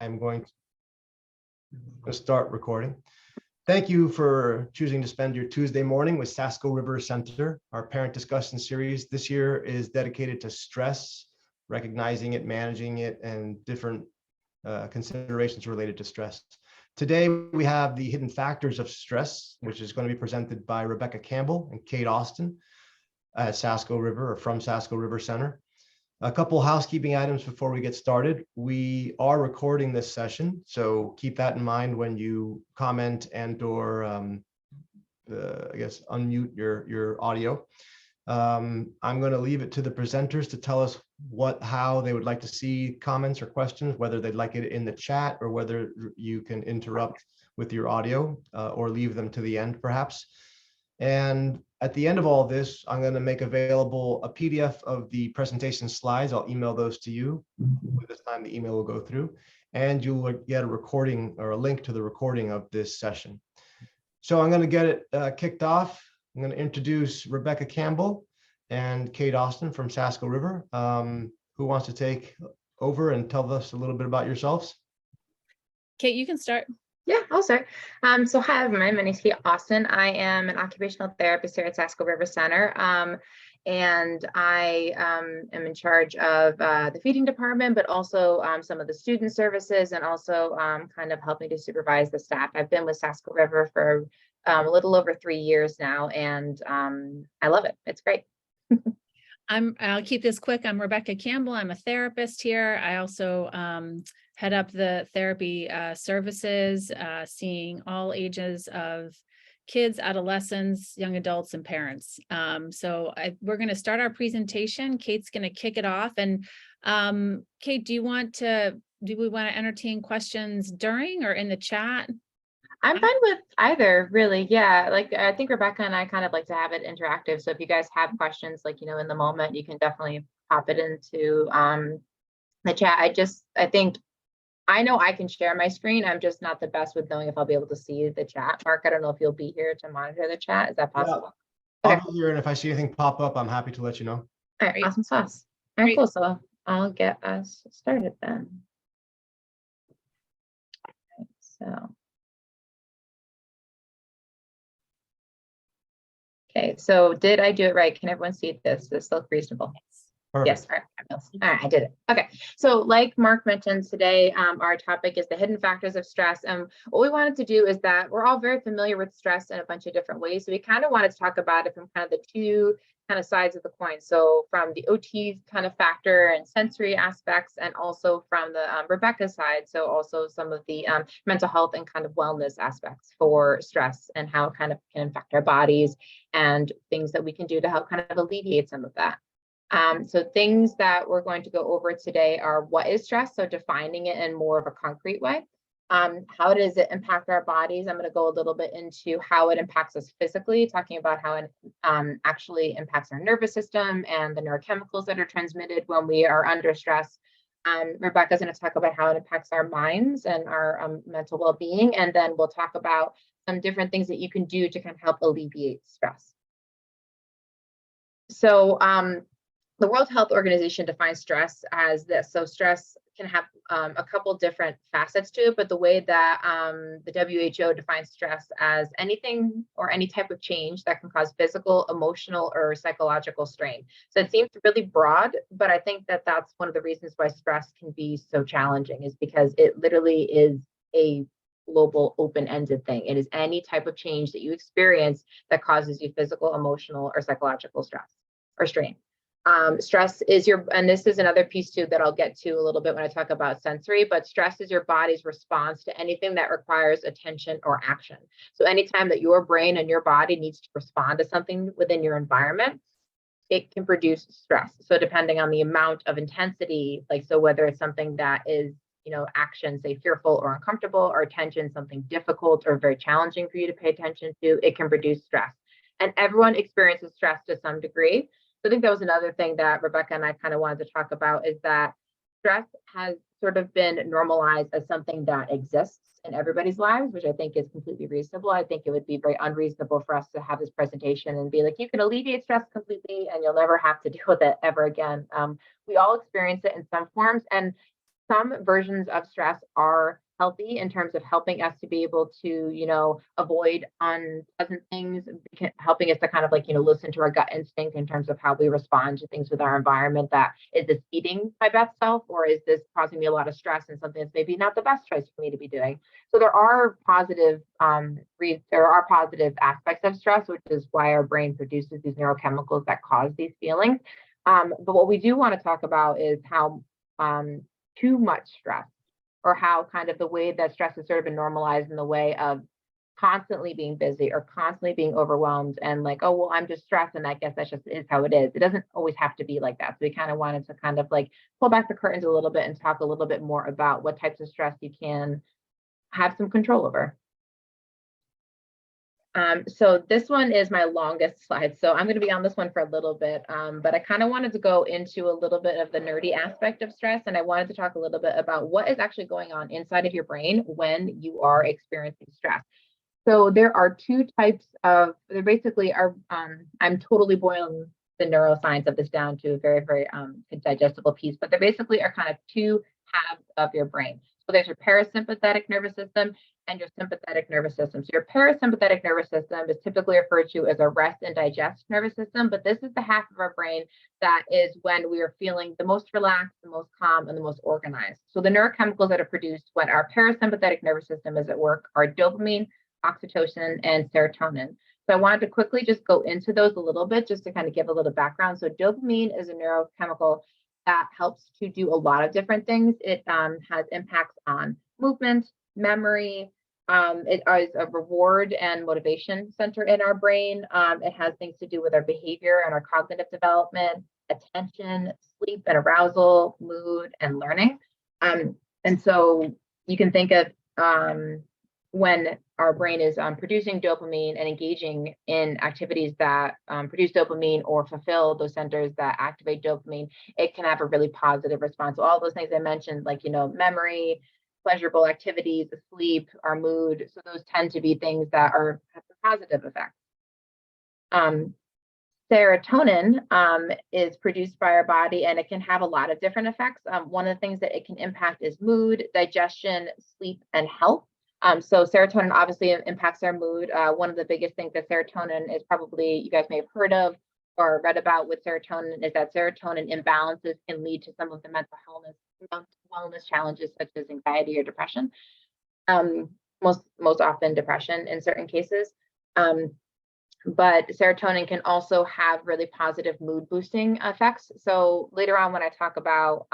I'm going to start recording. Thank you for choosing to spend your Tuesday morning with Sasko River Center. Our parent discussion series this year is dedicated to stress, recognizing it, managing it, and different considerations related to stress. Today, we have the hidden factors of stress, which is going to be presented by Rebecca Campbell and Kate Austin at Sasko River, or from Sasko River Center. A couple housekeeping items before we get started. We are recording this session, so keep that in mind when you comment and or I guess unmute your audio. I'm going to leave it to the presenters to tell us how they would like to see comments or questions, whether they'd like it in the chat or whether you can interrupt with your audio or leave them to the end perhaps. And at the end of all this, I'm going to make available a PDF of the presentation slides. I'll email those to you. This time the email will go through, and you'll get a recording or a link to the recording of this session. So I'm going to get it kicked off. I'm going to introduce Rebecca Campbell and Kate Austin from Sasko River. Who wants to take over and tell us a little bit about yourselves? Kate, you can start. Yeah, I'll start. So hi, everyone. My name is Kate Austin. I am an occupational therapist here at Sasko River Center. And I am in charge of the feeding department, but also some of the student services, and also kind of helping to supervise the staff. I've been with Sasko River for a little over 3 years now, and I love it. It's great. I'll keep this quick. I'm Rebecca Campbell. I'm a therapist here. I also head up the therapy services, seeing all ages of kids, adolescents, young adults, and parents. We're going to start our presentation. Kate's going to kick it off. And Kate, do we want to entertain questions during or in the chat? I'm fine with either, really. Yeah, like I think Rebecca and I kind of like to have it interactive. So if you guys have questions, like, in the moment, you can definitely pop it into the chat. I know I can share my screen. I'm just not the best with knowing if I'll be able to see the chat. Mark, I don't know if you'll be here to monitor the chat. Is that possible? Yeah, I'll be here, and if I see anything pop up, I'm happy to let you know. All right, awesome sauce. All right, cool. So I'll get us started then. Okay, so did I do it right? Can everyone see this? Does this look reasonable? Perfect. Yes, all right, I did it. Okay, so like Mark mentioned today, our topic is the hidden factors of stress. And what we wanted to do is that we're all very familiar with stress in a bunch of different ways. So we kind of wanted to talk about it from kind of the two kind of sides of the coin. So from the OT kind of factor and sensory aspects, and also from the Rebecca side. So also some of the mental health and kind of wellness aspects for stress and how it kind of can affect our bodies and things that we can do to help kind of alleviate some of that. So things that we're going to go over today are what is stress, so defining it in more of a concrete way. How does it impact our bodies? I'm going to go a little bit into how it impacts us physically, talking about how it actually impacts our nervous system and the neurochemicals that are transmitted when we are under stress. Rebecca's going to talk about how it impacts our minds and our mental well-being, and then we'll talk about some different things that you can do to kind of help alleviate stress. So the World Health Organization defines stress as this. So stress can have a couple different facets to it, but the way that the WHO defines stress as anything or any type of change that can cause physical, emotional, or psychological strain. So it seems really broad, but I think that that's one of the reasons why stress can be so challenging, is because it literally is a global open-ended thing. It is any type of change that you experience that causes you physical, emotional, or psychological stress or strain. Stress is and this is another piece too that I'll get to a little bit when I talk about sensory, but stress is your body's response to anything that requires attention or action. So anytime that your brain and your body needs to respond to something within your environment, it can produce stress. So depending on the amount of intensity, like, so whether it's something that is, action, say fearful or uncomfortable, or attention, something difficult or very challenging for you to pay attention to, it can produce stress. And everyone experiences stress to some degree. So I think that was another thing that Rebecca and I kind of wanted to talk about, is that stress has sort of been normalized as something that exists in everybody's lives, which I think is completely reasonable. I think it would be very unreasonable for us to have this presentation and be like, you can alleviate stress completely and you'll never have to deal with it ever again. We all experience it in some forms. And some versions of stress are healthy in terms of helping us to be able to, avoid unpleasant things, helping us to kind of like, listen to our gut instinct in terms of how we respond to things with our environment. That is this feeding my best self, or is this causing me a lot of stress and something that's maybe not the best choice for me to be doing? So there are positive, aspects of stress, which is why our brain produces these neurochemicals that cause these feelings. But what we do want to talk about is how too much stress, or how kind of the way that stress has sort of been normalized in the way of constantly being busy or constantly being overwhelmed, and like, oh, well, I'm just stressed and I guess that's just is how it is. It doesn't always have to be like that. So we kind of wanted to kind of like pull back the curtains a little bit and talk a little bit more about what types of stress you can have some control over. So this one is my longest slide. So I'm going to be on this one for a little bit, but I kind of wanted to go into a little bit of the nerdy aspect of stress. And I wanted to talk a little bit about what is actually going on inside of your brain when you are experiencing stress. So there are two types of, there basically are, I'm totally boiling the neuroscience of this down to a very, very digestible piece, but there basically are kind of two halves of your brain. So there's your parasympathetic nervous system and your sympathetic nervous system. So your parasympathetic nervous system is typically referred to as a rest and digest nervous system, but this is the half of our brain that is when we are feeling the most relaxed, the most calm, and the most organized. So the neurochemicals that are produced when our parasympathetic nervous system is at work are dopamine, oxytocin, and serotonin. So I wanted to quickly just go into those a little bit just to kind of give a little background. So dopamine is a neurochemical that helps to do a lot of different things. It has impacts on movement, memory. It is a reward and motivation center in our brain. It has things to do with our behavior and our cognitive development, attention, sleep and arousal, mood, and learning. And so you can think of when our brain is producing dopamine and engaging in activities that produce dopamine or fulfill those centers that activate dopamine, it can have a really positive response. So all those things I mentioned, like, memory, pleasurable activities, sleep, our mood. So those tend to be things that have a positive effect. Serotonin is produced by our body, and it can have a lot of different effects. One of the things that it can impact is mood, digestion, sleep, and health. So serotonin obviously impacts our mood. One of the biggest things that serotonin is probably you guys may have heard of or read about with serotonin is that serotonin imbalances can lead to some of the mental wellness challenges such as anxiety or depression. Most often depression in certain cases. But serotonin can also have really positive mood boosting effects. So later on, when I talk about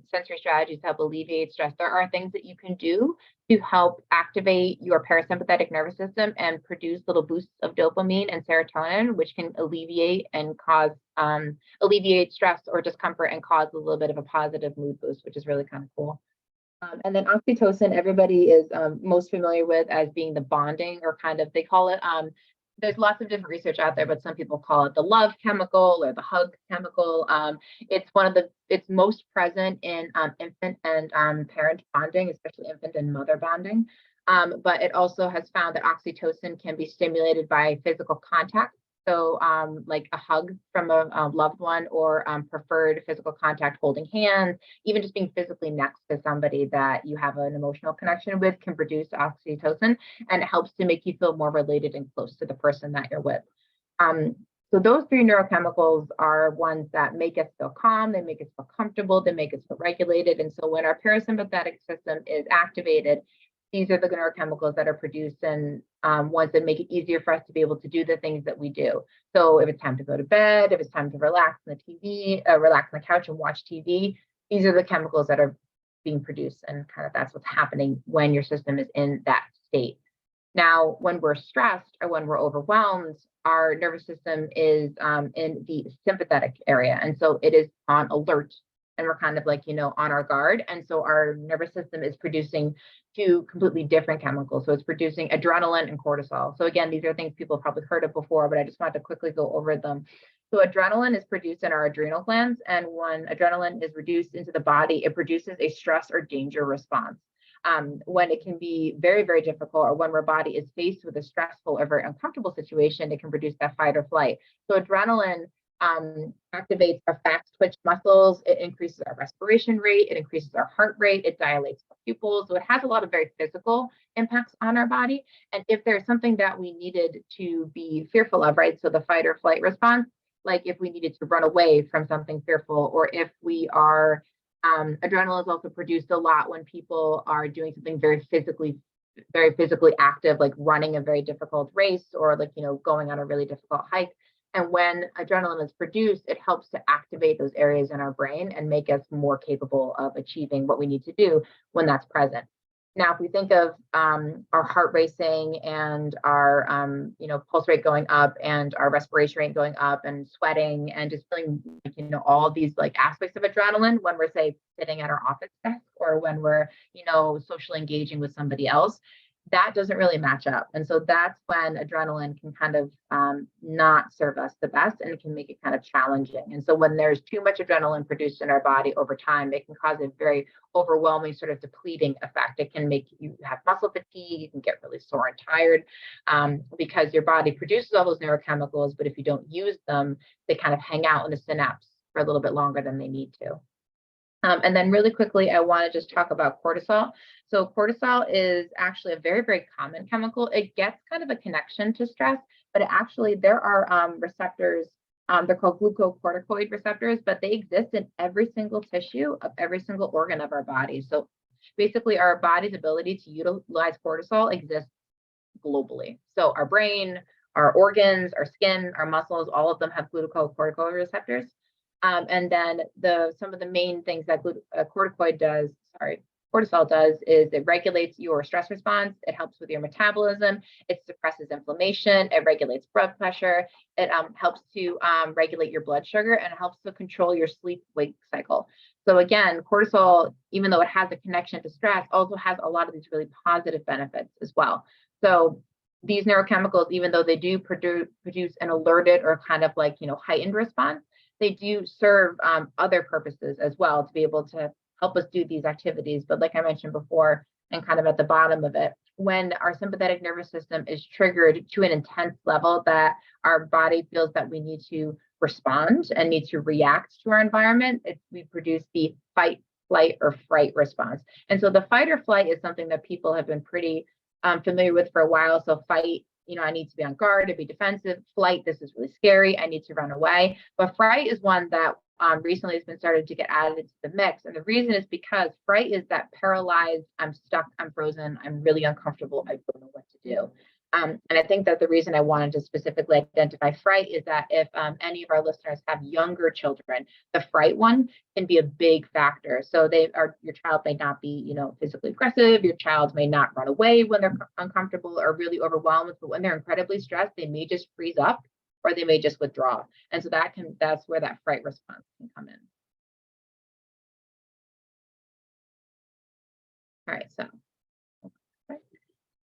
sensory strategies to help alleviate stress, there are things that you can do to help activate your parasympathetic nervous system and produce little boosts of dopamine and serotonin, which can alleviate and alleviate stress or discomfort and cause a little bit of a positive mood boost, which is really kind of cool. And then oxytocin, everybody is most familiar with as being the bonding, or kind of, they call it, there's lots of different research out there, but some people call it the love chemical or the hug chemical. It's most present in infant and parent bonding, especially infant and mother bonding. But it also has found that oxytocin can be stimulated by physical contact. So like a hug from a loved one, or preferred physical contact, holding hands, even just being physically next to somebody that you have an emotional connection with can produce oxytocin, and it helps to make you feel more related and close to the person that you're with. So those three neurochemicals are ones that make us feel calm, they make us feel comfortable, they make us feel regulated. And so when our parasympathetic system is activated, these are the neurochemicals that are produced, and ones that make it easier for us to be able to do the things that we do. So if it's time to go to bed, if it's time to relax on the TV, relax on the couch and watch TV, these are the chemicals that are being produced, and kind of that's what's happening when your system is in that state. Now, when we're stressed or when we're overwhelmed, our nervous system is in the sympathetic area, and so it is on alert, and we're kind of like, on our guard. And so our nervous system is producing two completely different chemicals. So it's producing adrenaline and cortisol. So again, these are things people have probably heard of before, but I just wanted to quickly go over them. So adrenaline is produced in our adrenal glands, and when adrenaline is reduced into the body, it produces a stress or danger response. When it can be very, very difficult, or when our body is faced with a stressful or very uncomfortable situation, it can produce that fight or flight. So adrenaline activates our fast twitch muscles. It increases our respiration rate. It increases our heart rate. It dilates our pupils. So it has a lot of very physical impacts on our body. And if there's something that we needed to be fearful of, right? So the fight or flight response, like if we needed to run away from something fearful, or if we are, adrenaline is also produced a lot when people are doing something very physically active, like running a very difficult race, or like, going on a really difficult hike. And when adrenaline is produced, it helps to activate those areas in our brain and make us more capable of achieving what we need to do when that's present. Now, if we think of our heart racing and our pulse rate going up and our respiration rate going up and sweating and just feeling all these like aspects of adrenaline when we're, say, sitting at our office desk, or when we're socially engaging with somebody else, that doesn't really match up. And so that's when adrenaline can kind of not serve us the best, and it can make it kind of challenging. And so when there's too much adrenaline produced in our body over time, it can cause a very overwhelming sort of depleting effect. It can make you have muscle fatigue. You can get really sore and tired because your body produces all those neurochemicals, but if you don't use them, they kind of hang out in the synapse for a little bit longer than they need to. And then really quickly, I want to just talk about cortisol. So cortisol is actually a very, very common chemical. It gets kind of a connection to stress, but there are receptors. They're called glucocorticoid receptors, but they exist in every single tissue of every single organ of our body. So basically, our body's ability to utilize cortisol exists globally. So our brain, our organs, our skin, our muscles, all of them have glucocorticoid receptors. And then some of the main things that cortisol does is it regulates your stress response. It helps with your metabolism. It suppresses inflammation. It regulates blood pressure. It helps to regulate your blood sugar, and it helps to control your sleep-wake cycle. So again, cortisol, even though it has a connection to stress, also has a lot of these really positive benefits as well. So these neurochemicals, even though they do produce an alerted or kind of like, heightened response, they do serve other purposes as well to be able to help us do these activities. But like I mentioned before, and kind of at the bottom of it, when our sympathetic nervous system is triggered to an intense level that our body feels that we need to respond and need to react to our environment, we produce the fight, flight, or fright response. And so the fight or flight is something that people have been pretty familiar with for a while. So fight, I need to be on guard, to be defensive. Flight, this is really scary, I need to run away. But fright is one that recently has been started to get added to the mix. And the reason is because fright is that paralyzed, I'm stuck, I'm frozen, I'm really uncomfortable, I don't know what to do. And I think that the reason I wanted to specifically identify fright is that if any of our listeners have younger children, the fright one can be a big factor. So your child may not be, physically aggressive. Your child may not run away when they're uncomfortable or really overwhelmed, but when they're incredibly stressed, they may just freeze up, or they may just withdraw. And so that's where that fright response can come in. All right,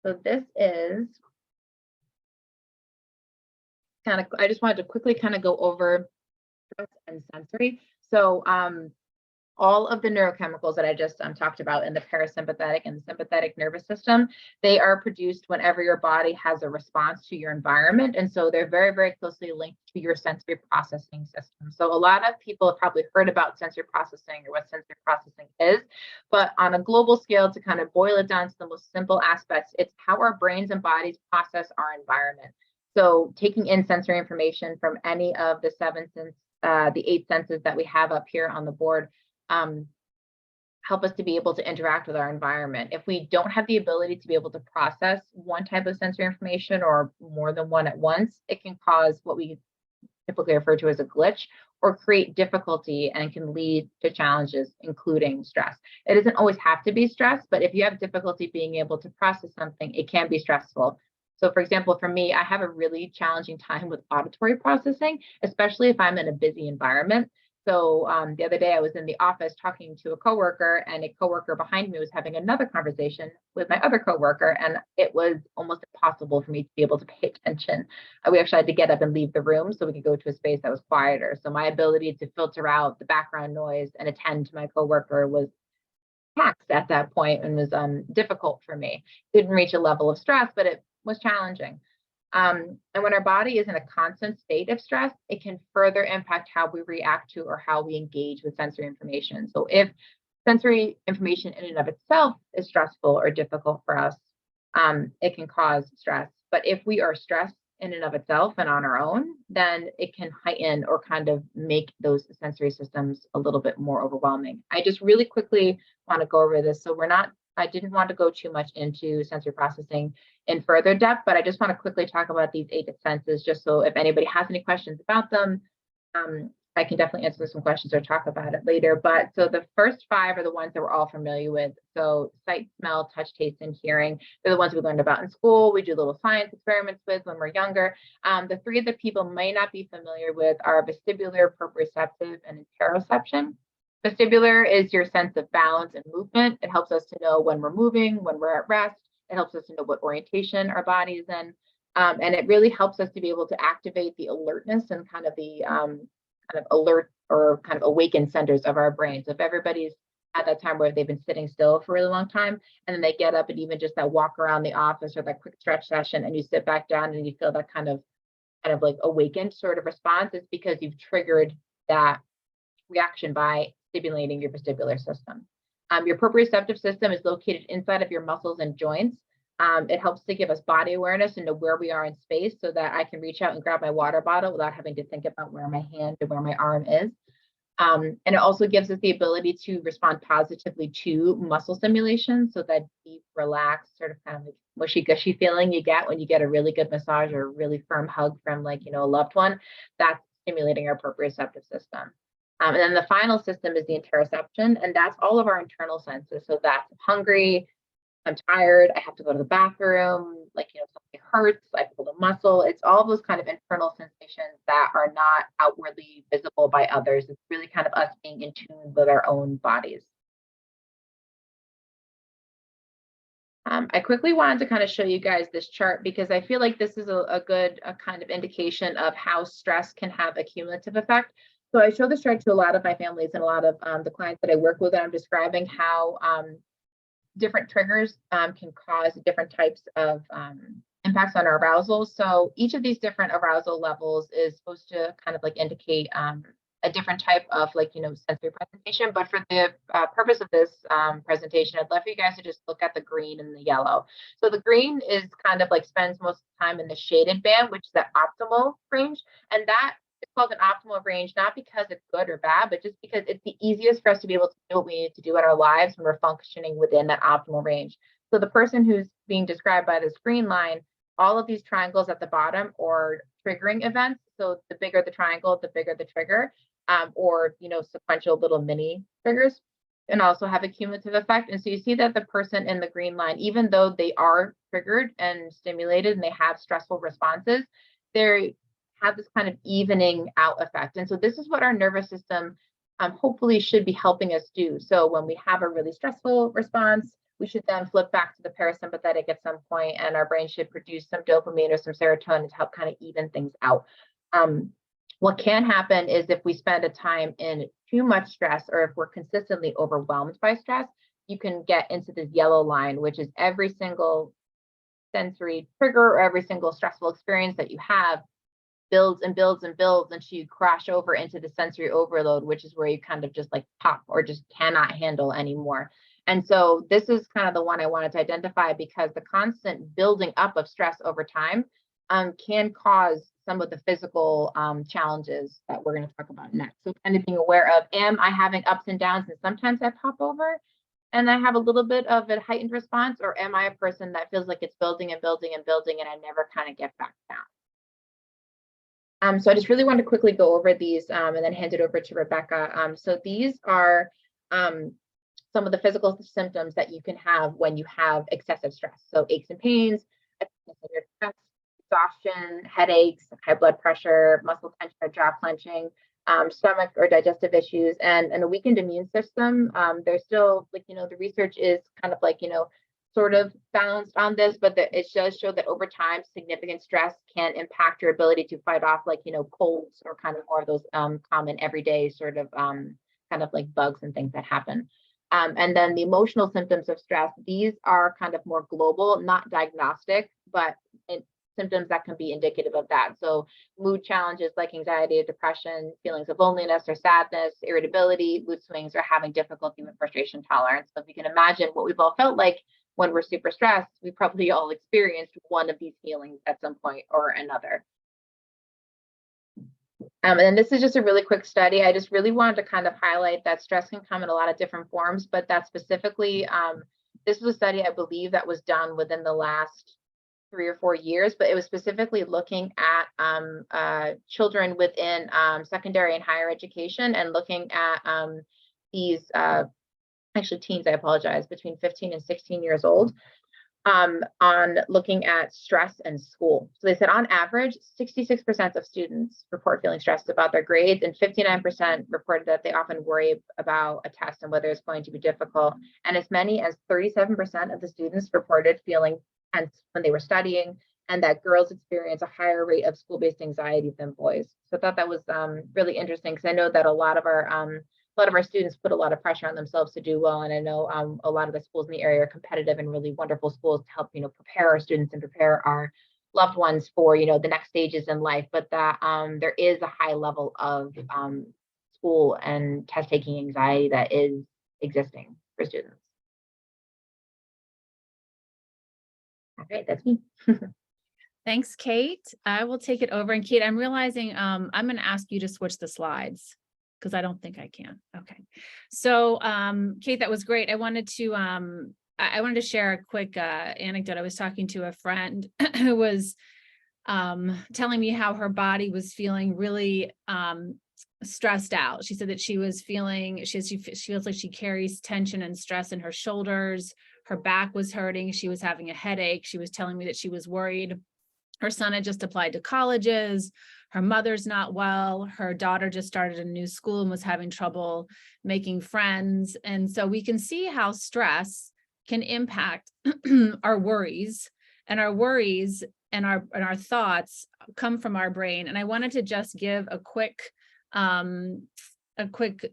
so this is I just wanted to quickly kind of go over stress and sensory. So all of the neurochemicals that I just talked about in the parasympathetic and the sympathetic nervous system, they are produced whenever your body has a response to your environment. And so they're very, very closely linked to your sensory processing system. So a lot of people have probably heard about sensory processing or what sensory processing is, but on a global scale, to kind of boil it down to the most simple aspects, it's how our brains and bodies process our environment. So taking in sensory information from any of the the 8 senses that we have up here on the board, help us to be able to interact with our environment. If we don't have the ability to be able to process one type of sensory information or more than one at once, it can cause what we typically refer to as a glitch, or create difficulty, and can lead to challenges, including stress. It doesn't always have to be stress, but if you have difficulty being able to process something, it can be stressful. So for example, for me, I have a really challenging time with auditory processing, especially if I'm in a busy environment. So the other day I was in the office talking to a coworker, and a coworker behind me was having another conversation with my other coworker, and it was almost impossible for me to be able to pay attention. We actually had to get up and leave the room so we could go to a space that was quieter. So my ability to filter out the background noise and attend to my coworker was taxed at that point, and was difficult for me. Didn't reach a level of stress, but it was challenging. And when our body is in a constant state of stress, it can further impact how we react to or how we engage with sensory information. So if sensory information in and of itself is stressful or difficult for us, it can cause stress. But if we are stressed in and of itself and on our own, then it can heighten or kind of make those sensory systems a little bit more overwhelming. I just really quickly want to go over this. So I didn't want to go too much into sensory processing in further depth, but I just want to quickly talk about these 8 senses, just so if anybody has any questions about them, I can definitely answer some questions or talk about it later. But so the first 5 are the ones that we're all familiar with. So sight, smell, touch, taste, and hearing. They're the ones we learned about in school. We do little science experiments with when we're younger. The 3 that people may not be familiar with are vestibular, proprioceptive, and interoception. Vestibular is your sense of balance and movement. It helps us to know when we're moving, when we're at rest. It helps us to know what orientation our body is in. And it really helps us to be able to activate the alertness and kind of the kind of alert or kind of awakened centers of our brain. So if everybody's at that time where they've been sitting still for a really long time, and then they get up and even just that walk around the office or that quick stretch session, and you sit back down and you feel that kind of like awakened sort of response, it's because you've triggered that reaction by stimulating your vestibular system. Your proprioceptive system is located inside of your muscles and joints. It helps to give us body awareness and know where we are in space so that I can reach out and grab my water bottle without having to think about where my hand or where my arm is. And it also gives us the ability to respond positively to muscle stimulation. So that deep, relaxed, sort of kind of like mushy-gushy feeling you get when you get a really good massage or a really firm hug from a loved one, that's stimulating our proprioceptive system. And then the final system is the interoception, and that's all of our internal senses. So that's hungry, I'm tired, I have to go to the bathroom, something hurts, I pulled a muscle. It's all those kind of internal sensations that are not outwardly visible by others. It's really kind of us being in tune with our own bodies. I quickly wanted to kind of show you guys this chart because I feel like this is a good kind of indication of how stress can have a cumulative effect. So I show this chart to a lot of my families and a lot of the clients that I work with, and I'm describing how different triggers can cause different types of impacts on our arousal. So each of these different arousal levels is supposed to kind of indicate a different type of sensory presentation. But for the purpose of this presentation, I'd love for you guys to just look at the green and the yellow. So the green is kind of spends most of the time in the shaded band, which is that optimal range. And that it's called an optimal range, not because it's good or bad, but just because it's the easiest for us to be able to do what we need to do in our lives when we're functioning within that optimal range. So the person who's being described by this green line, all of these triangles at the bottom are triggering events. So the bigger the triangle, the bigger the trigger, or sequential little mini triggers, and also have a cumulative effect. And so you see that the person in the green line, even though they are triggered and stimulated and they have stressful responses, they have this kind of evening out effect. And so this is what our nervous system hopefully should be helping us do. So when we have a really stressful response, we should then flip back to the parasympathetic at some point, and our brain should produce some dopamine or some serotonin to help kind of even things out. What can happen is if we spend a time in too much stress, or if we're consistently overwhelmed by stress, you can get into this yellow line, which is every single sensory trigger or every single stressful experience that you have builds and builds and builds until you crash over into the sensory overload, which is where you kind of just pop or just cannot handle anymore. And so this is kind of the one I wanted to identify, because the constant building up of stress over time can cause some of the physical challenges that we're going to talk about next. So kind of being aware of, am I having ups and downs and sometimes I pop over and I have a little bit of a heightened response, or am I a person that feels like it's building and building and building and I never kind of get back down? So I just really want to quickly go over these and then hand it over to Rebecca. So these are some of the physical symptoms that you can have when you have excessive stress. So aches and pains, exhaustion, headaches, high blood pressure, muscle tension or jaw clenching, stomach or digestive issues, and a weakened immune system. There's still the research is kind of sort of balanced on this, but it does show that over time, significant stress can impact your ability to fight off colds or kind of more of those common everyday sort of kind of bugs and things that happen. And then the emotional symptoms of stress, these are kind of more global, not diagnostic, but symptoms that can be indicative of that. So mood challenges like anxiety or depression, feelings of loneliness or sadness, irritability, mood swings, or having difficulty with frustration tolerance. So if you can imagine what we've all felt like when we're super stressed, we probably all experienced one of these feelings at some point or another. And then this is just a really quick study. I just really wanted to kind of highlight that stress can come in a lot of different forms, but that specifically, this was a study, I believe, that was done within the last 3 or 4 years, but it was specifically looking at children within secondary and higher education, and looking at these, actually teens, I apologize, between 15 and 16 years old, on looking at stress and school. So they said on average, 66% of students report feeling stressed about their grades, and 59% reported that they often worry about a test and whether it's going to be difficult. And as many as 37% of the students reported feeling tense when they were studying, and that girls experience a higher rate of school-based anxiety than boys. So I thought that was really interesting, because I know that a lot of our students put a lot of pressure on themselves to do well. And I know a lot of the schools in the area are competitive and really wonderful schools to help, prepare our students and prepare our loved ones for, the next stages in life. But that there is a high level of school and test taking anxiety that is existing for students. Okay, that's me. Thanks, Kate. I will take it over. And Kate, I'm realizing I'm going to ask you to switch the slides, because I don't think I can. Okay. So Kate, that was great. I wanted to share a quick anecdote. I was talking to a friend who was telling me how her body was feeling really stressed out. She said that she was feeling, she feels like she carries tension and stress in her shoulders. Her back was hurting. She was having a headache. She was telling me that she was worried. Her son had just applied to colleges. Her mother's not well. Her daughter just started a new school and was having trouble making friends. And so we can see how stress can impact our worries, and our worries and our thoughts come from our brain. And I wanted to just give a quick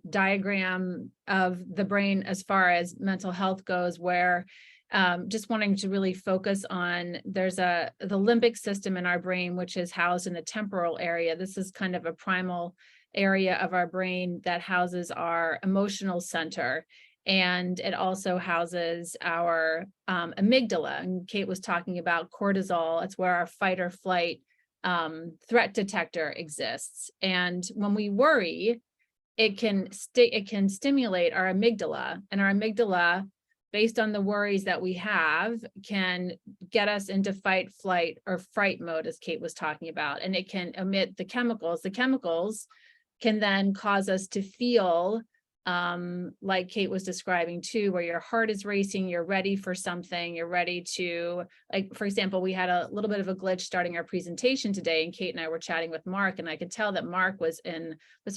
diagram of the brain as far as mental health goes, where just wanting to really focus on, there's the limbic system in our brain, which is housed in the temporal area. This is kind of a primal area of our brain that houses our emotional center. And it also houses our amygdala. And Kate was talking about cortisol. It's where our fight or flight threat detector exists. And when we worry, it can stimulate our amygdala, and our amygdala, based on the worries that we have, can get us into fight, flight, or fright mode, as Kate was talking about. And it can emit the chemicals. The chemicals can then cause us to feel like Kate was describing too, where your heart is racing, you're ready for something, you're ready to, like, for example, we had a little bit of a glitch starting our presentation today, and Kate and I were chatting with Mark, and I could tell that Mark was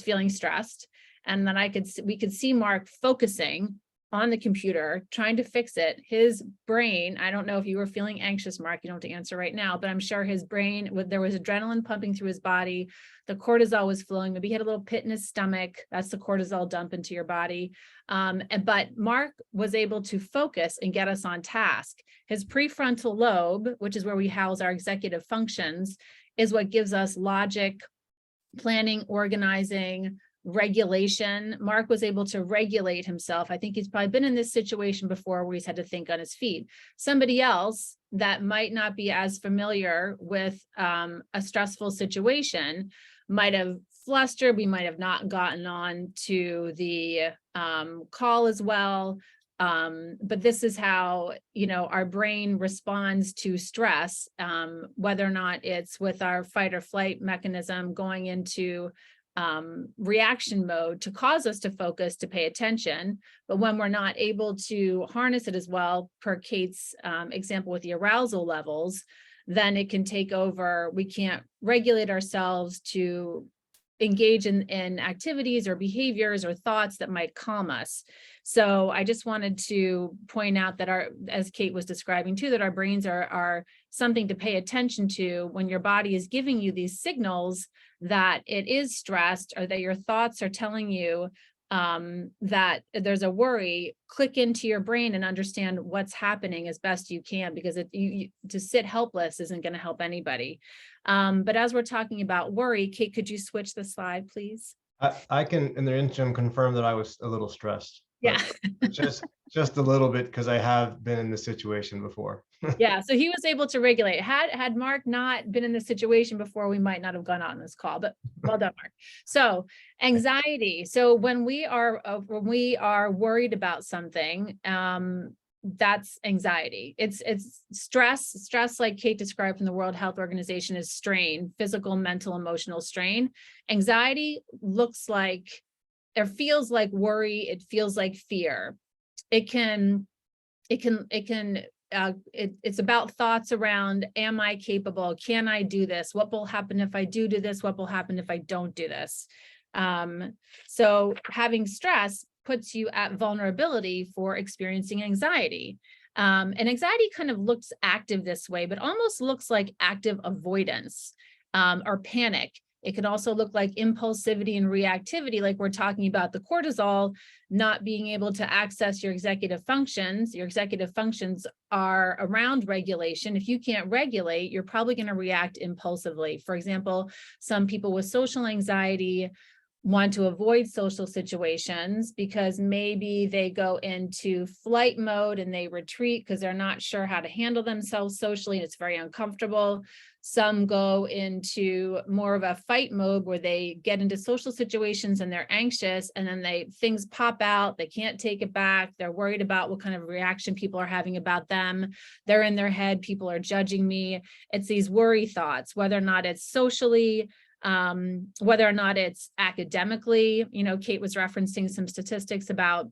feeling stressed. And then we could see Mark focusing on the computer, trying to fix it. His brain, I don't know if you were feeling anxious, Mark, you don't have to answer right now, but I'm sure his brain, there was adrenaline pumping through his body. The cortisol was flowing. Maybe he had a little pit in his stomach. That's the cortisol dump into your body. But Mark was able to focus and get us on task. His prefrontal lobe, which is where we house our executive functions, is what gives us logic, planning, organizing, regulation. Mark was able to regulate himself. I think he's probably been in this situation before where he's had to think on his feet. Somebody else that might not be as familiar with a stressful situation might have flustered. We might have not gotten on to the call as well. But this is how, our brain responds to stress, whether or not it's with our fight or flight mechanism going into reaction mode to cause us to focus, to pay attention. But when we're not able to harness it as well, per Kate's example with the arousal levels, then it can take over. We can't regulate ourselves to engage in activities or behaviors or thoughts that might calm us. So I just wanted to point out that as Kate was describing too, that our brains are something to pay attention to when your body is giving you these signals that it is stressed, or that your thoughts are telling you that there's a worry, click into your brain and understand what's happening as best you can, because to sit helpless isn't going to help anybody. But as we're talking about worry, Kate, could you switch the slide, please? I can, in the interim, confirm that I was a little stressed. Yeah. just a little bit, because I have been in this situation before. Yeah, so he was able to regulate. Had Mark not been in this situation before, we might not have gone on this call, but well done, Mark. So anxiety. So when we are worried about something, that's anxiety. It's stress. Stress, like Kate described from the World Health Organization, is strain, physical, mental, emotional strain. Anxiety looks like, or feels like worry. It feels like fear. It's about thoughts around, am I capable? Can I do this? What will happen if I do this? What will happen if I don't do this? So having stress puts you at vulnerability for experiencing anxiety. And anxiety kind of looks active this way, but almost looks like active avoidance or panic. It can also look like impulsivity and reactivity, like we're talking about the cortisol, not being able to access your executive functions. Your executive functions are around regulation. If you can't regulate, you're probably going to react impulsively. For example, some people with social anxiety want to avoid social situations because maybe they go into flight mode and they retreat because they're not sure how to handle themselves socially, and it's very uncomfortable. Some go into more of a fight mode where they get into social situations and they're anxious, and then things pop out, they can't take it back. They're worried about what kind of reaction people are having about them. They're in their head, people are judging me. It's these worry thoughts, whether or not it's socially, whether or not it's academically. You know, Kate was referencing some statistics about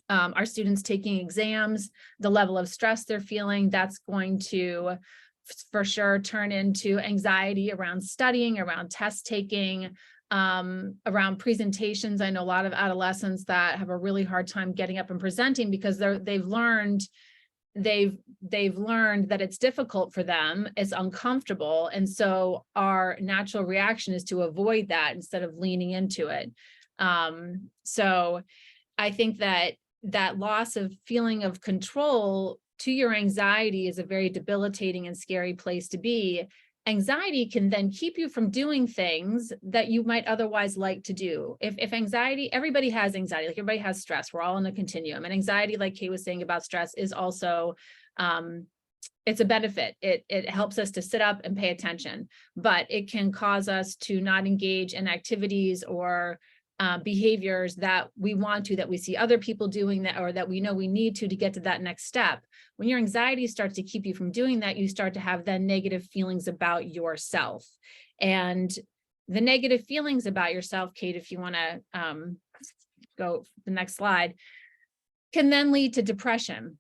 our students taking exams, the level of stress they're feeling. That's going to for sure turn into anxiety around studying, around test taking, around presentations. I know a lot of adolescents that have a really hard time getting up and presenting because they've learned that it's difficult for them, it's uncomfortable. And so our natural reaction is to avoid that instead of leaning into it. So I think that loss of feeling of control to your anxiety is a very debilitating and scary place to be. Anxiety can then keep you from doing things that you might otherwise like to do. If anxiety, everybody has anxiety, like everybody has stress, we're all on the continuum. And anxiety, like Kate was saying about stress, is also, it's a benefit. It helps us to sit up and pay attention, but it can cause us to not engage in activities or behaviors that we want to, that we see other people doing that, or that we know we need to get to that next step. When your anxiety starts to keep you from doing that, you start to have then negative feelings about yourself. And the negative feelings about yourself, Kate, if you want to go the next slide, can then lead to depression.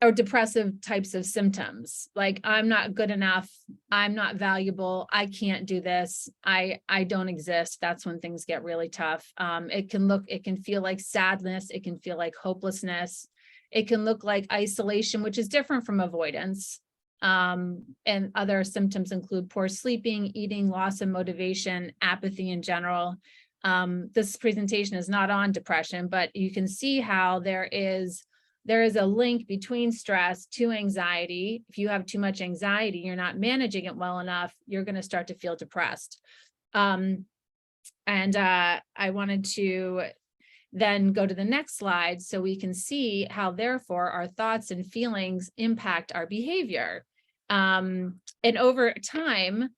Or depressive types of symptoms, like I'm not good enough, I'm not valuable, I can't do this, I don't exist. That's when things get really tough. It can feel like sadness, it can feel like hopelessness, it can look like isolation, which is different from avoidance. And other symptoms include poor sleeping, eating, loss of motivation, apathy in general. This presentation is not on depression, but you can see how there is a link between stress to anxiety. If you have too much anxiety, you're not managing it well enough, you're going to start to feel depressed. I wanted to then go to the next slide so we can see how, therefore, our thoughts and feelings impact our behavior. And over time,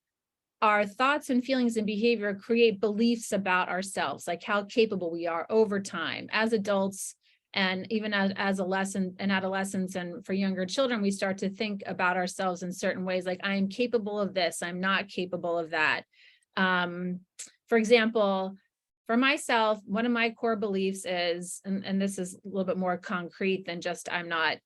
our thoughts and feelings and behavior create beliefs about ourselves, like how capable we are over time. As adults, and even as adolescents and for younger children, we start to think about ourselves in certain ways, like I am capable of this, I'm not capable of that. For example, for myself, one of my core beliefs is, and this is a little bit more concrete than just I'm not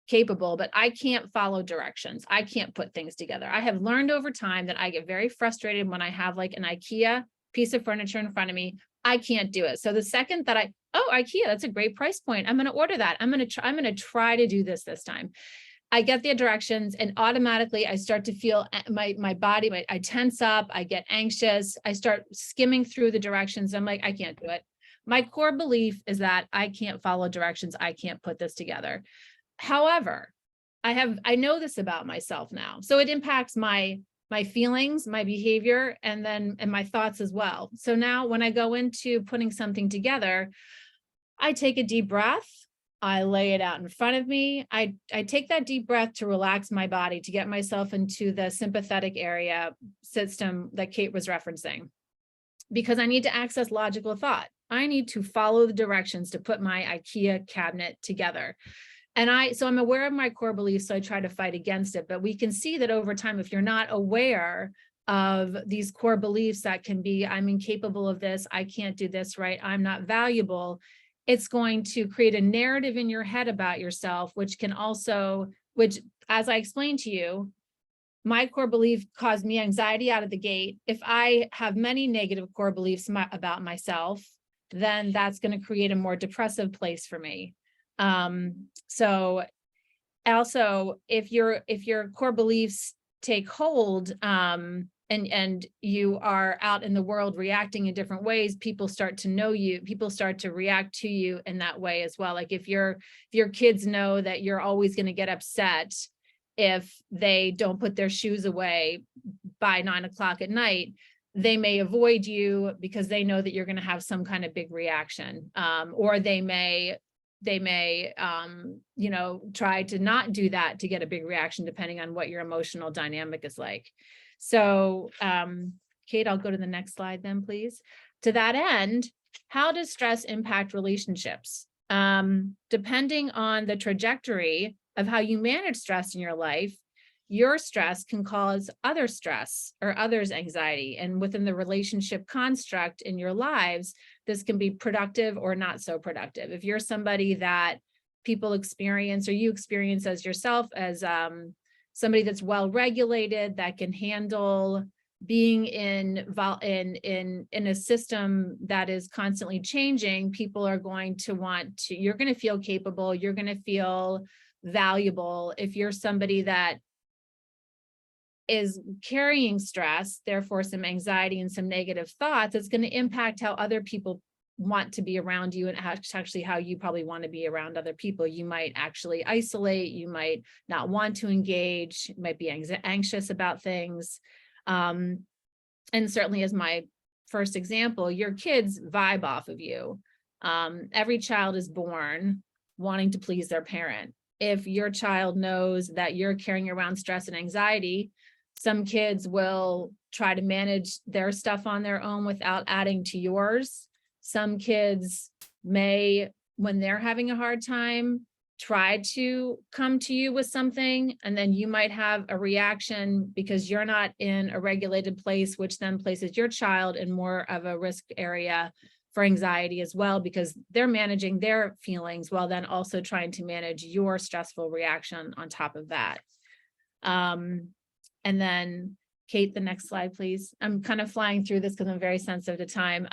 capable, but I can't follow directions. I can't put things together. I have learned over time that I get very frustrated when I have like an IKEA piece of furniture in front of me. I can't do it. So the second that IKEA, that's a great price point, I'm going to order that. I'm going to try to do this time. I get the directions and automatically I start to feel my body, I tense up, I get anxious, I start skimming through the directions. I'm like, I can't do it. my core belief is that I can't follow directions. I can't put this together. However, I know this about myself now. So it impacts my feelings, my behavior, and my thoughts as well. So now when I go into putting something together, I take a deep breath. I lay it out in front of me. I take that deep breath to relax my body, to get myself into the sympathetic area system that Kate was referencing, because I need to access logical thought. I need to follow the directions to put my IKEA cabinet together. And so I'm aware of my core beliefs, so I try to fight against it. But we can see that over time, if you're not aware of these core beliefs that can be, I'm incapable of this, I can't do this right, I'm not valuable, it's going to create a narrative in your head about yourself, which as I explained to you, my core belief caused me anxiety out of the gate. If I have many negative core beliefs about myself, then that's going to create a more depressive place for me. So also, if your core beliefs take hold, and you are out in the world reacting in different ways, people start to know you, people start to react to you in that way as well. Like if your kids know that you're always going to get upset if they don't put their shoes away by 9 o'clock at night, they may avoid you because they know that you're going to have some kind of big reaction, or they may try to not do that to get a big reaction, depending on what your emotional dynamic is like. So, Kate, I'll go to the next slide then, please. To that end, how does stress impact relationships? Depending on the trajectory of how you manage stress in your life, your stress can cause other stress or others' anxiety. And within the relationship construct in your lives, this can be productive or not so productive. If you're somebody that people experience, or you experience as yourself as somebody that's well regulated, that can handle being in a system that is constantly changing, people are going to you're going to feel capable, you're going to feel valuable. If you're somebody that is carrying stress, therefore some anxiety and some negative thoughts, it's going to impact how other people want to be around you, and actually how you probably want to be around other people. You might actually isolate, you might not want to engage, you might be anxious about things. And certainly, as my first example, your kids vibe off of you. Every child is born wanting to please their parent. If your child knows that you're carrying around stress and anxiety, some kids will try to manage their stuff on their own without adding to yours. Some kids may, when they're having a hard time, try to come to you with something, and then you might have a reaction because you're not in a regulated place, which then places your child in more of a risk area for anxiety as well, because they're managing their feelings while then also trying to manage your stressful reaction on top of that. And then Kate, the next slide, please. I'm kind of flying through this because I'm very sensitive to time.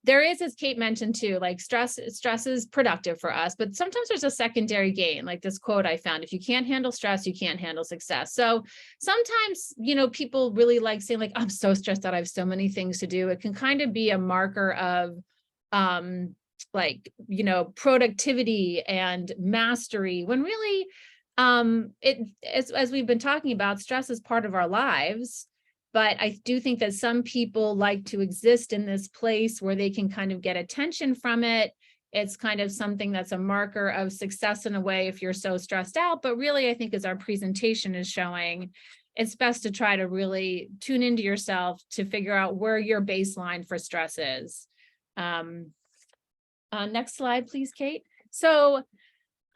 There is, as Kate mentioned too, like stress is productive for us, but sometimes there's a secondary gain, like this quote I found: if you can't handle stress, you can't handle success. So sometimes, people really like saying like, I'm so stressed out, I have so many things to do. It can kind of be a marker of productivity and mastery, when really as we've been talking about, stress is part of our lives. But I do think that some people like to exist in this place where they can kind of get attention from it. It's kind of something that's a marker of success in a way if you're so stressed out. But really, I think as our presentation is showing, it's best to try to really tune into yourself to figure out where your baseline for stress is. Next slide, please, Kate. So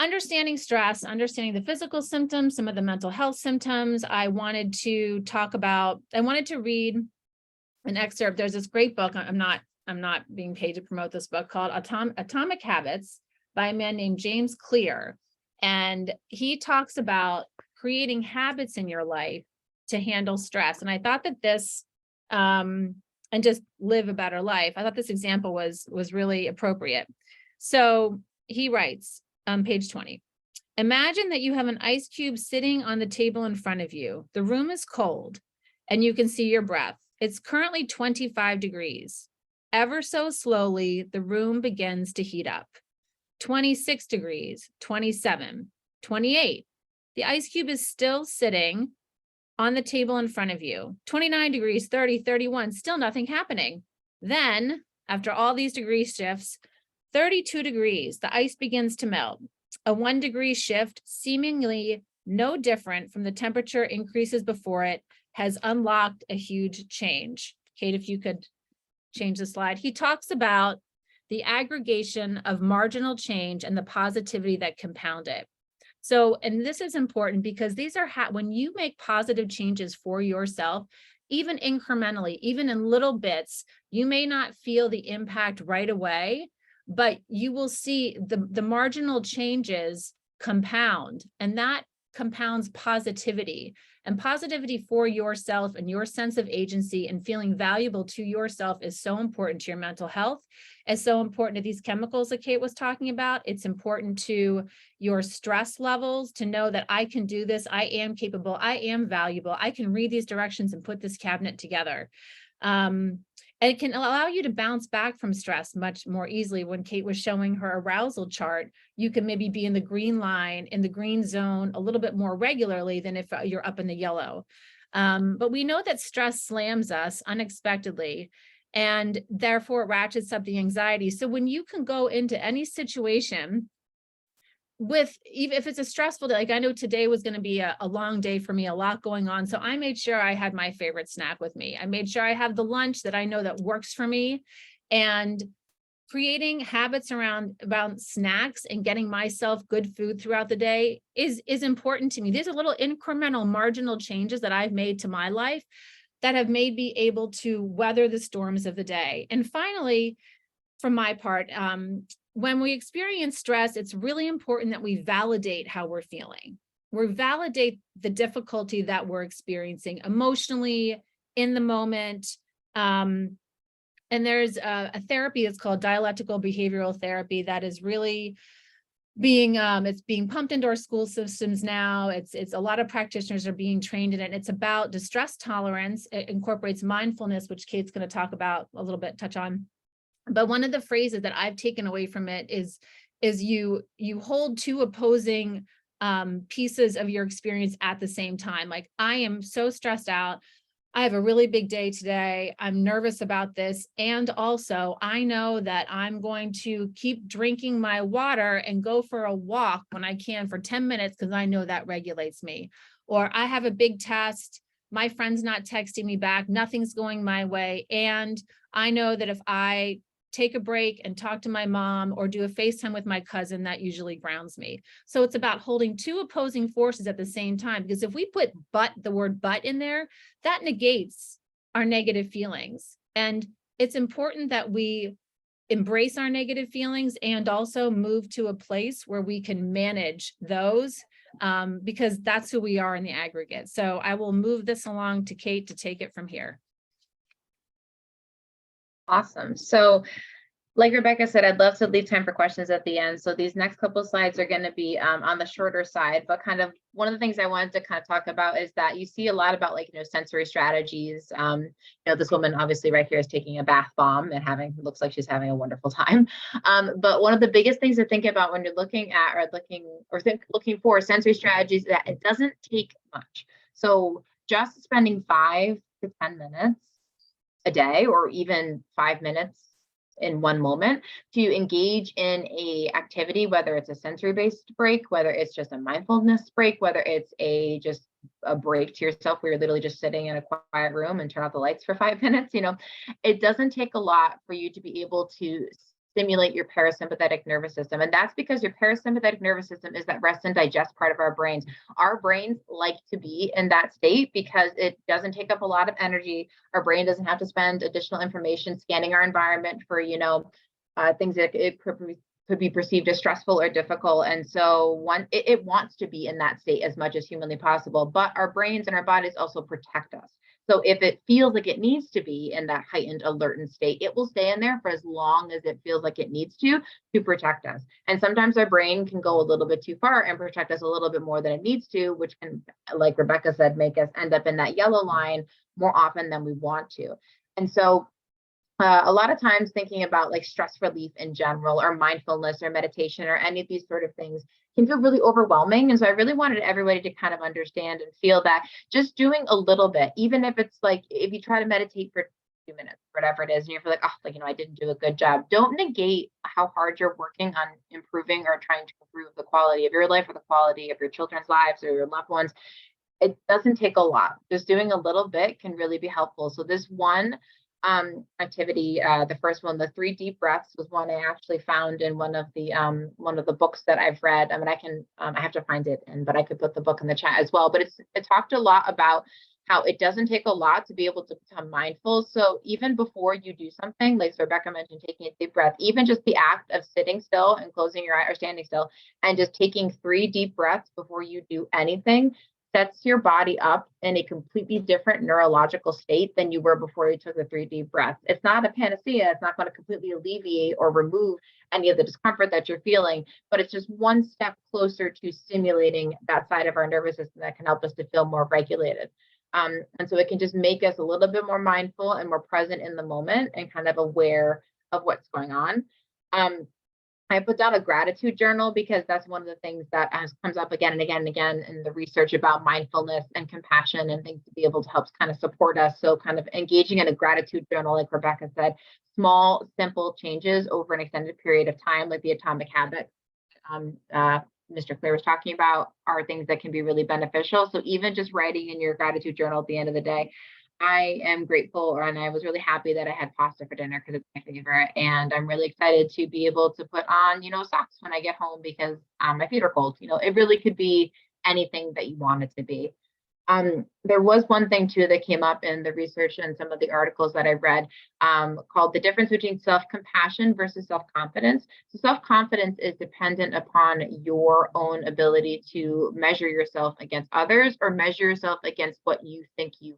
understanding stress, understanding the physical symptoms, some of the mental health symptoms. I wanted to read an excerpt. There's this great book. I'm not being paid to promote this book, called Atomic Habits by a man named James Clear. And he talks about creating habits in your life to handle stress. And I thought that this, and just live a better life, I thought this example was really appropriate. So he writes, on page 20, imagine that you have an ice cube sitting on the table in front of you. The room is cold and you can see your breath. It's currently 25 degrees. ever so slowly, the room begins to heat up. 26 degrees, 27, 28. The ice cube is still sitting on the table in front of you. 29 degrees, 30, 31, still nothing happening. Then, after all these degree shifts, 32 degrees, the ice begins to melt. A 1 degree shift, seemingly no different from the temperature increases before it, has unlocked a huge change. Kate, if you could change the slide. He talks about the aggregation of marginal change and the positivity that compound it. So, and this is important because these are when you make positive changes for yourself, even incrementally, even in little bits, you may not feel the impact right away, but you will see the marginal changes compound, and that compounds positivity. And positivity for yourself and your sense of agency and feeling valuable to yourself is so important to your mental health. It's so important to these chemicals that Kate was talking about. It's important to your stress levels to know that I can do this. I am capable. I am valuable. I can read these directions and put this cabinet together. And it can allow you to bounce back from stress much more easily. When Kate was showing her arousal chart, you can maybe be in the green line, in the green zone a little bit more regularly than if you're up in the yellow. But we know that stress slams us unexpectedly, and therefore it ratchets up the anxiety. So when you can go into any situation with, even if it's a stressful day, like I know today was going to be a long day for me, a lot going on. So I made sure I had my favorite snack with me. I made sure I have the lunch that I know that works for me, and creating habits around snacks and getting myself good food throughout the day is important to me. These are little incremental marginal changes that I've made to my life that have made me able to weather the storms of the day. And finally, from my part, when we experience stress, it's really important that we validate how we're feeling. We validate the difficulty that we're experiencing emotionally in the moment. And there's a therapy that's called dialectical behavioral therapy that is really it's being pumped into our school systems now. It's a lot of practitioners are being trained in it. It's about distress tolerance. It incorporates mindfulness, which Kate's going to talk about a little bit, touch on. But one of the phrases that I've taken away from it is you hold two opposing pieces of your experience at the same time. Like, I am so stressed out. I have a really big day today. I'm nervous about this. And also, I know that I'm going to keep drinking my water and go for a walk when I can for 10 minutes because I know that regulates me. Or I have a big test. My friend's not texting me back. Nothing's going my way. And I know that if I take a break and talk to my mom or do a FaceTime with my cousin, that usually grounds me. So it's about holding two opposing forces at the same time, because if we put the word but in there, that negates our negative feelings. And it's important that we embrace our negative feelings and also move to a place where we can manage those, because that's who we are in the aggregate. So I will move this along to Kate to take it from here. Awesome. So like Rebecca said, I'd love to leave time for questions at the end. So these next couple of slides are going to be on the shorter side, but kind of one of the things I wanted to kind of talk about is that you see a lot about, like, sensory strategies. This woman obviously right here is taking a bath bomb and looks like she's having a wonderful time. But one of the biggest things to think about when you're looking at or looking for sensory strategies, that it doesn't take much. So just spending 5 to 10 minutes a day, or even 5 minutes in one moment to engage in a activity, whether it's a sensory-based break, whether it's just a mindfulness break, whether it's just a break to yourself where you're literally just sitting in a quiet room and turn off the lights for 5 minutes. It doesn't take a lot for you to be able to stimulate your parasympathetic nervous system. And that's because your parasympathetic nervous system is that rest and digest part of our brains. Our brains like to be in that state because it doesn't take up a lot of energy. Our brain doesn't have to spend additional information scanning our environment for, things that it could be perceived as stressful or difficult. And so it wants to be in that state as much as humanly possible, but our brains and our bodies also protect us. So if it feels like it needs to be in that heightened alertness state, it will stay in there for as long as it feels like it needs to protect us. And sometimes our brain can go a little bit too far and protect us a little bit more than it needs to, which can, like Rebecca said, make us end up in that yellow line more often than we want to. And so a lot of times thinking about like stress relief in general, or mindfulness or meditation or any of these sort of things can feel really overwhelming. And so I really wanted everybody to kind of understand and feel that just doing a little bit, even if it's like, if you try to meditate for 2 minutes, whatever it is, and you feel like, oh, like, I didn't do a good job, don't negate how hard you're working on improving or trying to improve the quality of your life or the quality of your children's lives or your loved ones. It doesn't take a lot. Just doing a little bit can really be helpful. So this one activity, the first one, the 3 deep breaths, was one I actually found in one of the books that I've read. I mean, I have to find it, but I could put the book in the chat as well. But it talked a lot about how it doesn't take a lot to be able to become mindful. So even before you do something, like so Rebecca mentioned, taking a deep breath, even just the act of sitting still and closing your eye, or standing still and just taking 3 deep breaths before you do anything, sets your body up in a completely different neurological state than you were before you took the 3 deep breaths. It's not a panacea. It's not going to completely alleviate or remove any of the discomfort that you're feeling, but it's just one step closer to stimulating that side of our nervous system that can help us to feel more regulated. And so it can just make us a little bit more mindful and more present in the moment and kind of aware of what's going on. I put down a gratitude journal because that's one of the things that comes up again and again and again in the research about mindfulness and compassion and things to be able to help kind of support us. So kind of engaging in a gratitude journal, like Rebecca said, small, simple changes over an extended period of time, like the atomic habits Mr. Claire was talking about, are things that can be really beneficial. So even just writing in your gratitude journal at the end of the day, I am grateful, and I was really happy that I had pasta for dinner because it's my favorite. And I'm really excited to be able to put on, socks when I get home because my feet are cold. It really could be anything that you want it to be. There was one thing too that came up in the research and some of the articles that I read called the difference between self-compassion versus self-confidence. So self-confidence is dependent upon your own ability to measure yourself against others or measure yourself against what you think you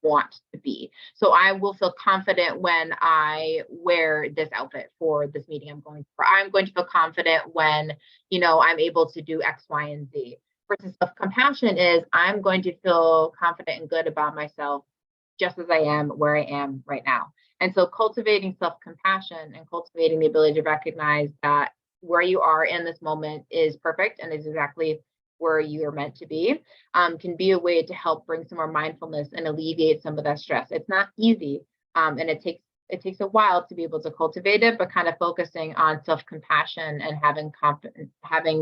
want to be. So I will feel confident when I wear this outfit for this meeting I'm going for. I'm going to feel confident when, I'm able to do X, Y, and Z. Versus self-compassion is I'm going to feel confident and good about myself just as I am where I am right now. And so cultivating self-compassion and cultivating the ability to recognize that where you are in this moment is perfect and is exactly where you are meant to be, can be a way to help bring some more mindfulness and alleviate some of that stress. It's not easy, and it takes a while to be able to cultivate it, but kind of focusing on self-compassion and having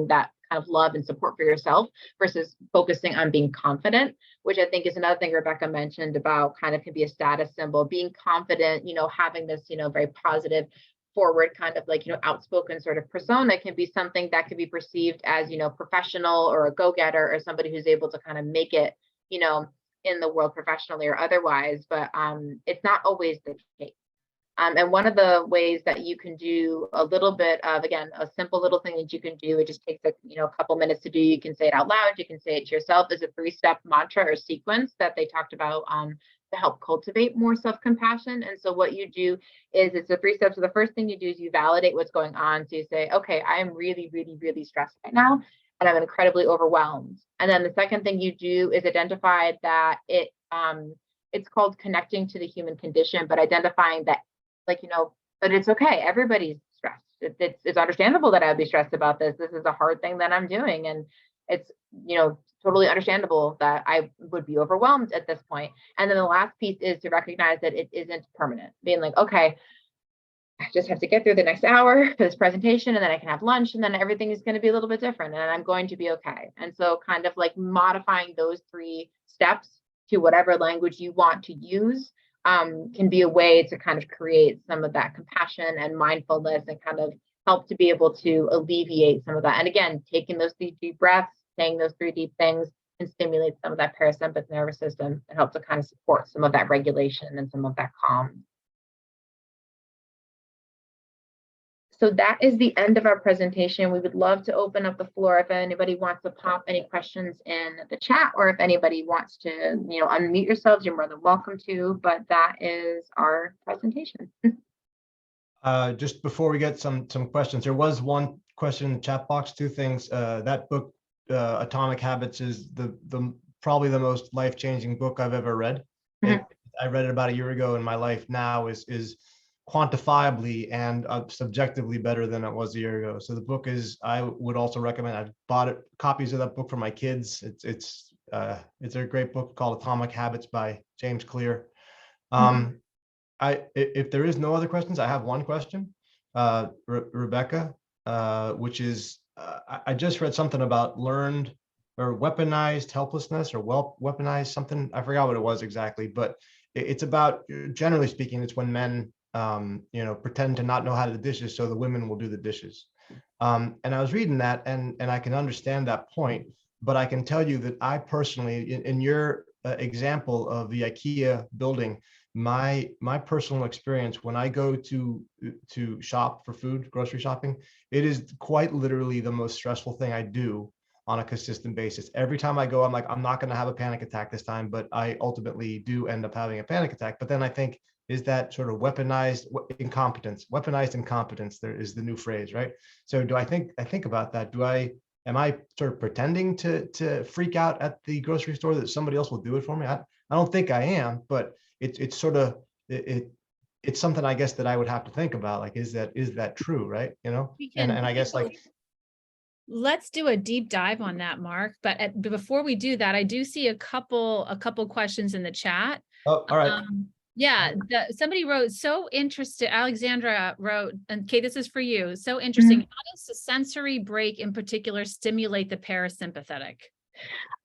that kind of love and support for yourself versus focusing on being confident, which I think is another thing Rebecca mentioned about kind of can be a status symbol. Being confident, having this, very positive, forward kind of like, outspoken sort of persona can be something that can be perceived as, professional or a go-getter or somebody who's able to kind of make it, in the world professionally or otherwise, but it's not always the case. And one of the ways that you can do a little bit of, again, a simple little thing that you can do, it just takes a couple minutes to do. You can say it out loud, you can say it to yourself, is a 3-step mantra or sequence that they talked about to help cultivate more self-compassion. And so what you do is it's a 3 steps. So the first thing you do is you validate what's going on. So you say, okay, I am really, really, really stressed right now, and I'm incredibly overwhelmed. And then the second thing you do is identify that it's called connecting to the human condition, but identifying that, but it's okay. Everybody's stressed. It's understandable that I would be stressed about this. This is a hard thing that I'm doing. And it's, totally understandable that I would be overwhelmed at this point. And then the last piece is to recognize that it isn't permanent. Being like, okay, I just have to get through the next hour for this presentation, and then I can have lunch, and then everything is going to be a little bit different, and I'm going to be okay. And so kind of like modifying those 3 steps to whatever language you want to use can be a way to kind of create some of that compassion and mindfulness and kind of help to be able to alleviate some of that. And again, taking those 3 deep breaths, saying those 3 deep things can stimulate some of that parasympathetic nervous system and help to kind of support some of that regulation and some of that calm. So that is the end of our presentation. We would love to open up the floor if anybody wants to pop any questions in the chat, or if anybody wants to, unmute yourselves, you're more than welcome to, but that is our presentation. Just before we get some questions, there was one question in the chat box, 2 things. That book, Atomic Habits, is probably the most life-changing book I've ever read. I read it about a year ago, and my life now is quantifiably and subjectively better than it was a year ago. So the book is, I would also recommend, I bought copies of that book for my kids. It's a great book called Atomic Habits by James Clear. If there is no other questions, I have one question, Rebecca, which is, I just read something about learned or weaponized helplessness, or weaponized something. I forgot what it was exactly, but it's about, generally speaking, it's when men, pretend to not know how to do the dishes, so the women will do the dishes. And I was reading that, and I can understand that point, but I can tell you that I personally, in your example of the IKEA building, my personal experience when I go to shop for food, grocery shopping, it is quite literally the most stressful thing I do on a consistent basis. Every time I go, I'm like, I'm not going to have a panic attack this time, but I ultimately do end up having a panic attack. But then I think, is that sort of weaponized incompetence? Weaponized incompetence, there is the new phrase, right? So I think about that. Am I sort of pretending to freak out at the grocery store that somebody else will do it for me? I don't think I am, but it's sort of, it's something, I guess, that I would have to think about. Like, is that true, right? And I guess, like, let's do a deep dive on that, Mark. But before we do that, I do see a couple questions in the chat. oh, all right. Yeah, somebody wrote, so interested. Alexandra wrote, and Kate, this is for you. So interesting. How does the sensory break in particular stimulate the parasympathetic?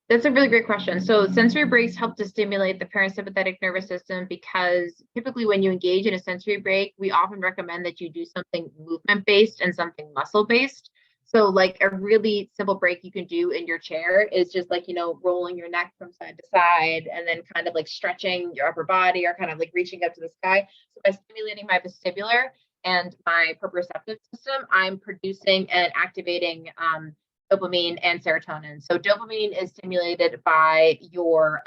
That's a really great question. So sensory breaks help to stimulate the parasympathetic nervous system, because typically when you engage in a sensory break, we often recommend that you do something movement-based and something muscle-based. So like a really simple break you can do in your chair is just like, rolling your neck from side to side, and then kind of like stretching your upper body, or kind of like reaching up to the sky. So by stimulating my vestibular and my proprioceptive system, I'm producing and activating dopamine and serotonin. So dopamine is stimulated by your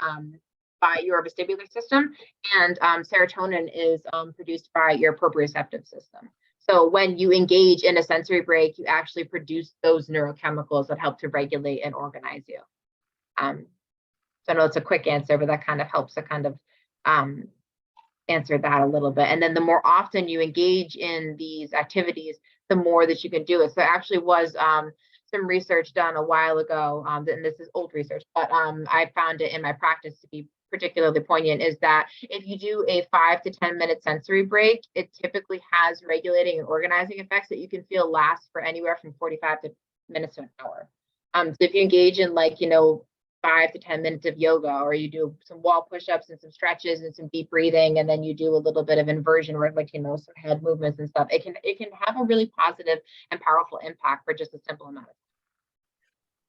vestibular system, and serotonin is produced by your proprioceptive system. So when you engage in a sensory break, you actually produce those neurochemicals that help to regulate and organize you. So I know it's a quick answer, but that kind of helps to kind of answer that a little bit. And then the more often you engage in these activities, the more that you can do it. So there actually was some research done a while ago, and this is old research, but I found it in my practice to be particularly poignant, is that if you do a 5 to 10 minute sensory break, it typically has regulating and organizing effects that you can feel last for anywhere from 45 minutes to an hour. So if you engage in 5 to 10 minutes of yoga, or you do some wall push-ups and some stretches and some deep breathing, and then you do a little bit of inversion work, some head movements and stuff, it can have a really positive and powerful impact for just a simple amount of time.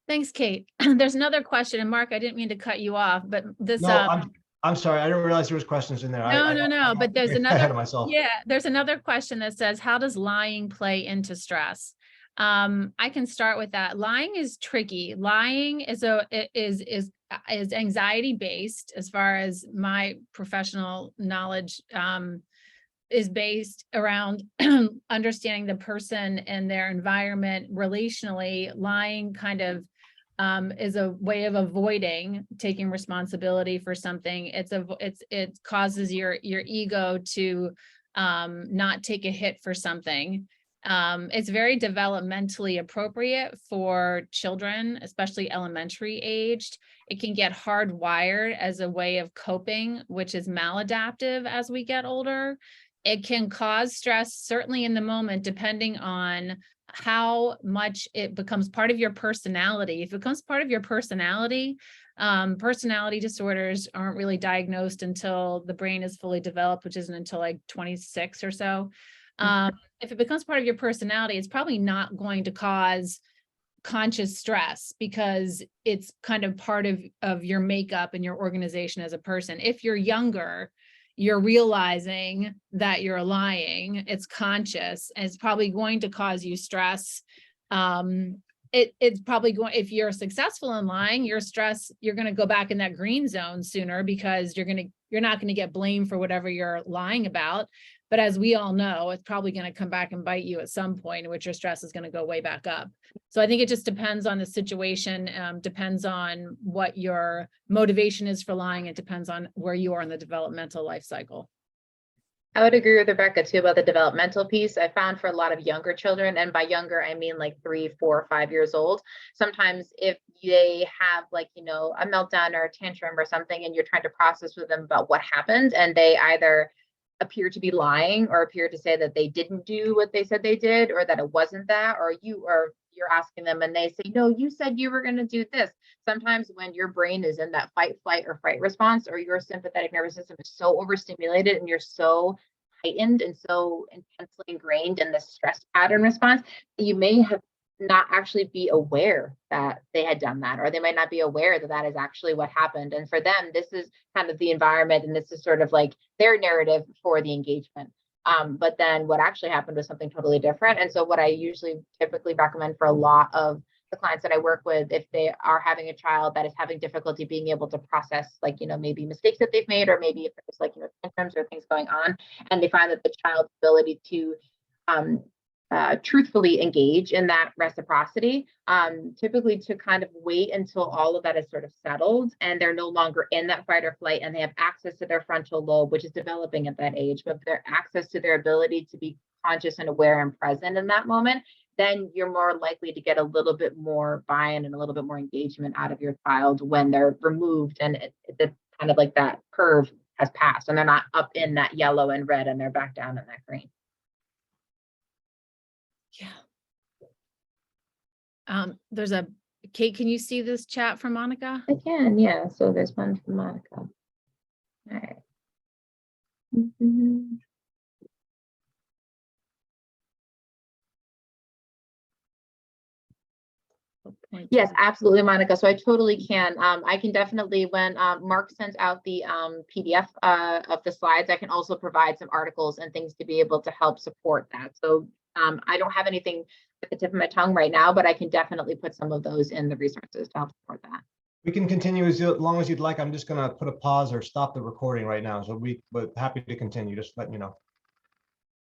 Thanks, Kate. There's another question, and Mark, I didn't mean to cut you off, but this. No, I'm sorry. I didn't realize there was questions in there. No. But there's another. Ahead of myself. Yeah, there's another question that says, how does lying play into stress? I can start with that. Lying is tricky. Lying is anxiety based, as far as my professional knowledge is based around understanding the person and their environment relationally. Lying kind of is a way of avoiding taking responsibility for something. It causes your ego to not take a hit for something. It's very developmentally appropriate for children, especially elementary aged. It can get hardwired as a way of coping, which is maladaptive as we get older. It can cause stress, certainly in the moment, depending on how much it becomes part of your personality. If it becomes part of your personality, personality disorders aren't really diagnosed until the brain is fully developed, which isn't until like 26 or so. If it becomes part of your personality, it's probably not going to cause conscious stress, because it's kind of part of your makeup and your organization as a person. If you're younger, you're realizing that you're lying, it's conscious, and it's probably going to cause you stress. It's probably going, if you're successful in lying, your stress, you're going to go back in that green zone sooner, because you're not going to get blamed for whatever you're lying about. But as we all know, it's probably going to come back and bite you at some point, in which your stress is going to go way back up. So I think it just depends on the situation, depends on what your motivation is for lying. It depends on where you are in the developmental life cycle. I would agree with Rebecca too about the developmental piece. I found for a lot of younger children, and by younger, I mean like 3, 4, 5 years old. Sometimes if they have like, you know, a meltdown or a tantrum or something, and you're trying to process with them about what happened, and they either appear to be lying or appear to say that they didn't do what they said they did, or that it wasn't that, or you're asking them and they say, no, you said you were going to do this. Sometimes when your brain is in that fight, flight, or fright response, or your sympathetic nervous system is so overstimulated and you're so heightened and so intensely ingrained in this stress pattern response, you may have not actually be aware that they had done that, or they might not be aware that that is actually what happened. And for them, this is kind of the environment, and this is sort of like their narrative for the engagement. But then what actually happened was something totally different. And so what I usually typically recommend for a lot of the clients that I work with, if they are having a child that is having difficulty being able to process, like, you know, maybe mistakes that they've made, or maybe if there's like, you know, tantrums or things going on, and they find that the child's ability to truthfully engage in that reciprocity, typically to kind of wait until all of that is sort of settled and they're no longer in that fight or flight, and they have access to their frontal lobe, which is developing at that age, but their access to their ability to be conscious and aware and present in that moment, then you're more likely to get a little bit more buy-in and a little bit more engagement out of your child when they're removed and it's kind of like that curve has passed and they're not up in that yellow and red and they're back down in that green. Yeah. There's a, Kate, can you see this chat from Monica? I can, yeah. So there's one from Monica. All right. Mm-hmm. Yes, absolutely, Monica. So I totally can. I can definitely, when Mark sends out the PDF of the slides, I can also provide some articles and things to be able to help support that. So I don't have anything at the tip of my tongue right now, but I can definitely put some of those in the resources to help support that. We can continue as long as you'd like. I'm just going to put a pause or stop the recording right now. So but happy to continue, just letting you know.